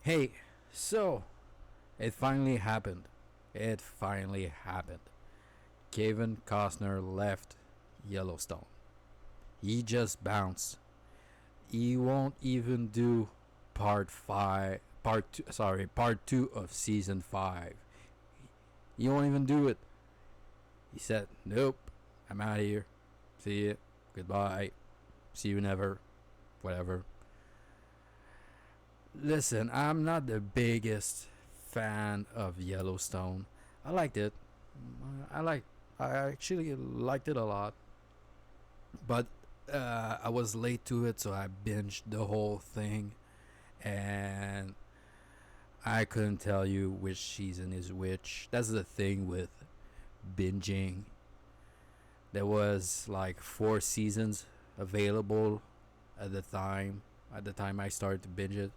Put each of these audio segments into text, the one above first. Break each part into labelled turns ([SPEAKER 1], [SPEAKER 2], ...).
[SPEAKER 1] Hey, so it finally happened. It finally happened. Kevin Costner left Yellowstone. He just bounced. He won't even do part 2 of season 5. He won't even do it. He said, "Nope, I'm out of here. See you. Goodbye. See you never. Whatever." Listen, I'm not the biggest fan of Yellowstone. I liked it. I like. I actually liked it a lot, but I was late to it, so I binged the whole thing, and I couldn't tell you which season is which. That's the thing with binging. There was like 4 seasons available at the time. At the time I started to binge it,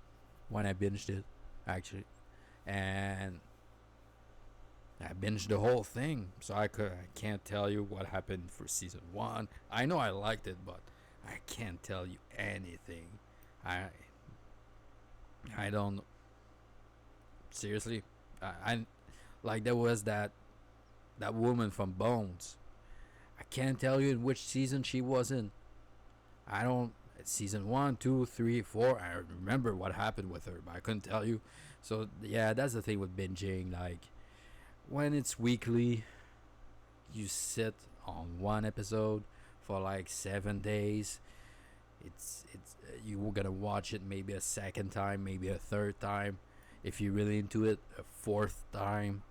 [SPEAKER 1] when I binged it, actually, and I binged the whole thing. So I can't tell you what happened for season 1. I know I liked it, but I can't tell you anything. I I don't seriously. I like there was that woman from Bones. I can't tell you in which season she was in. I don't. Season 1, 2, 3, 4. I remember what happened with her, but I couldn't tell you. So yeah, that's the thing with binging. Like when it's weekly, you sit on one episode for like 7 days. It's you're gonna watch it maybe a second time, maybe a third time, if you're really into it, a fourth time,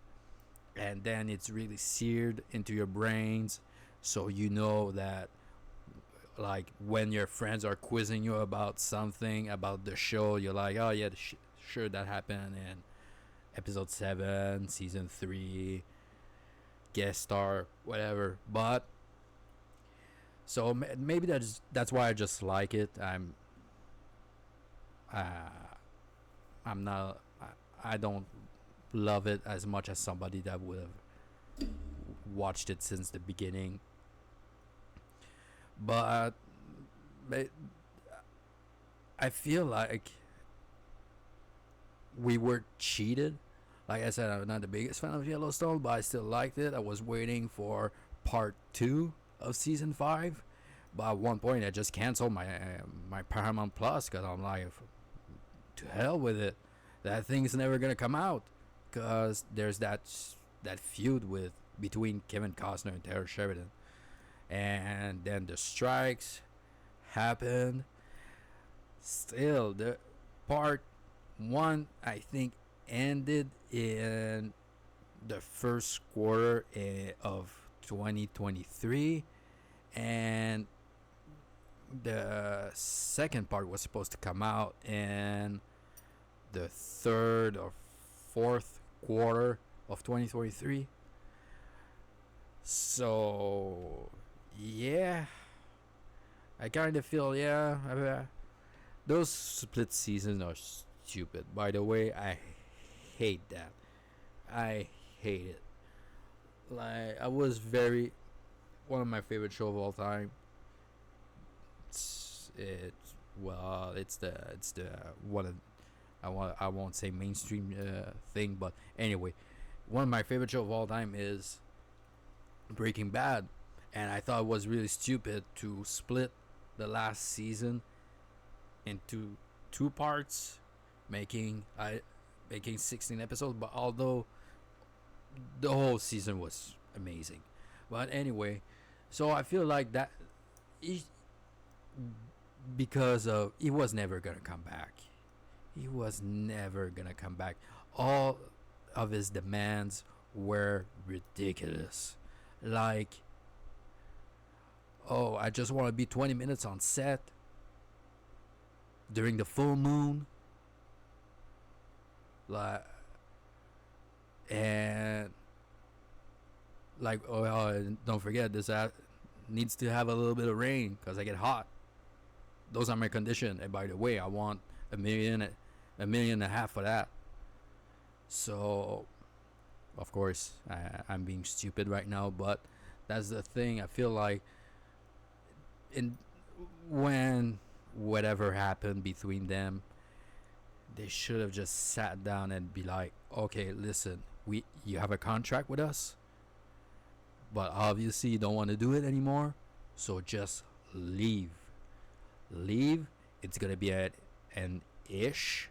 [SPEAKER 1] and then it's really seared into your brains, so you know that like when your friends are quizzing you about something about the show, you're like, oh yeah, sure, that happened in episode 7, season 3, guest star, whatever. But so maybe that's why I just like it. Uh, I'm not. I don't love it as much as somebody that would have watched it since the beginning. But I feel like we were cheated. Like I said, I'm not the biggest fan of Yellowstone, but I still liked it. I was waiting for part 2 of season 5, but at one point I just canceled my Paramount Plus because I'm like, to hell with it. That thing's never gonna come out because there's that feud with between Kevin Costner and Taylor Sheridan, and then the strikes happened. Still, the part 1 I think ended in the first quarter of 2023, and the second part was supposed to come out in the third or fourth quarter of 2023. So yeah, I kind of feel, those split seasons are stupid. By the way, I hate that. I hate it. Like I was very one of my favorite show of all time. It's the one of, I won't say mainstream thing, but anyway, one of my favorite show of all time is Breaking Bad, and I thought it was really stupid to split the last season into 2 parts, making 16 episodes. But although the whole season was amazing, but anyway, so I feel like that he, because of he was never gonna come back. He was never gonna come back. All of his demands were ridiculous. Like, oh, I just want to be 20 minutes on set during the full moon. Like, and like, oh, don't forget this needs to have a little bit of rain because I get hot. Those are my conditions. And by the way, I want a million and a half for that. So of course I'm being stupid right now, but that's the thing. I feel like in when whatever happened between them, they should have just sat down and be like, okay, listen, you have a contract with us, but obviously you don't want to do it anymore, so just leave. Leave. It's gonna be an ish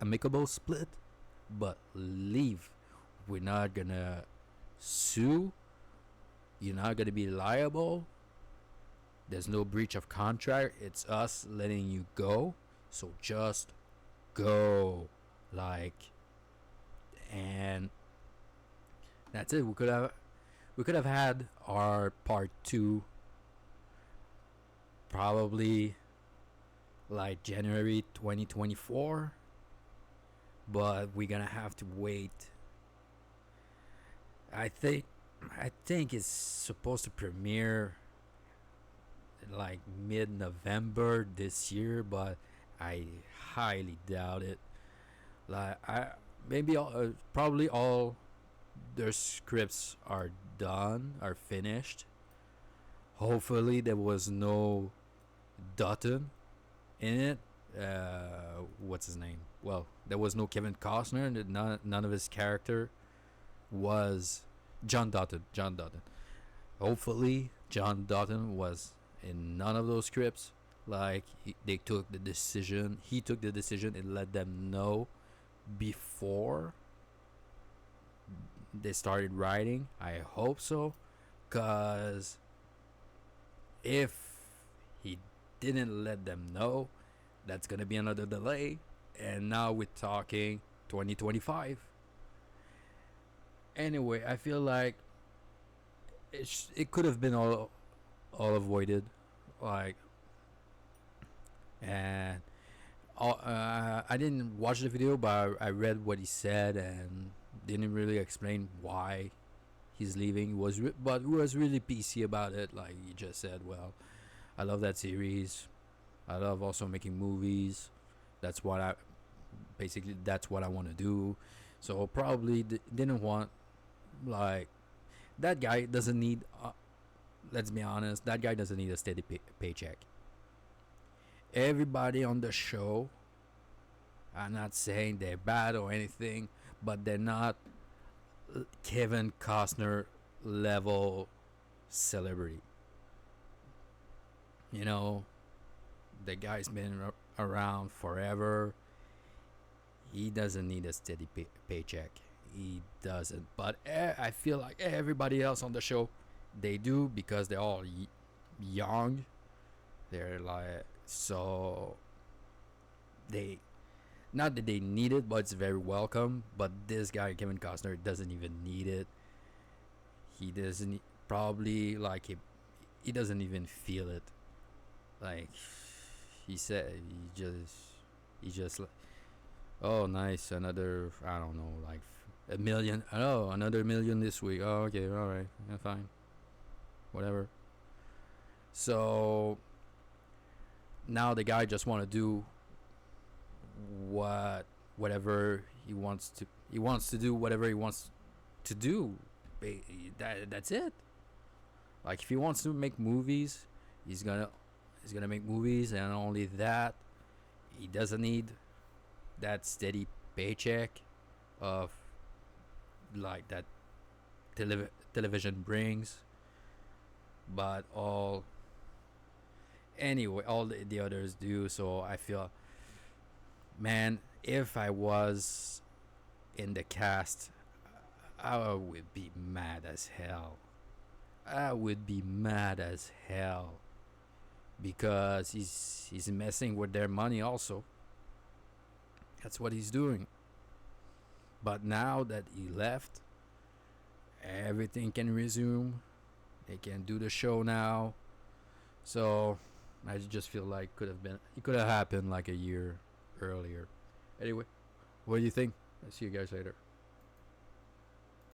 [SPEAKER 1] amicable split, but leave. We're not gonna sue. You're not gonna be liable. There's no breach of contract. It's us letting you go. So just go. Like, and that's it. We could have had our part 2 probably like January 2024, but we're gonna have to wait. I think I think it's supposed to premiere like mid-November this year, but I highly doubt it. Like I maybe probably all their scripts are done, are finished. Hopefully there was no Dutton in it. What's his name? Well, there was no Kevin Costner, and none of his character was John Dutton. John Dutton. Hopefully, John Dutton was in none of those scripts. Like they took the decision. He took the decision and let them know before they started writing. I hope so, cause if he didn't let them know, that's gonna be another delay, and now we're talking 2025. Anyway, I feel like it could have been all avoided, like, and I didn't watch the video, but I read what he said and didn't really explain why he's leaving. But was really PC about it. Like he just said, well, I love that series. I love also making movies. That's what I basically that's what I want to do. So probably didn't want, like, that guy doesn't need. Let's be honest. That guy doesn't need a steady paycheck. Everybody on the show, I'm not saying they're bad or anything, but they're not Kevin Costner level celebrity. You know, the guy's been around forever. He doesn't need a steady paycheck. He doesn't. But I feel like everybody else on the show, they do, because they're all young. They're like, so they, not that they need it, but it's very welcome. But this guy, Kevin Costner, doesn't even need it. He doesn't probably like he doesn't even feel it. Like he said, he just like, oh nice, another, I don't know, like a million. Oh, another million this week. Oh, okay, all right, yeah, fine, whatever. So now the guy just want to do whatever he wants to do whatever he wants to do. That's it. Like if he wants to make movies, he's gonna make movies, and only that. He doesn't need that steady paycheck of like that television brings. But all the others do. So I feel, man, if I was in the cast, I would be mad as hell. I would be mad as hell, because he's messing with their money also. That's what he's doing. But now that he left, everything can resume. They can do the show now. So I just feel like it could have happened like a year earlier. Anyway, what do you think? I'll see you guys later.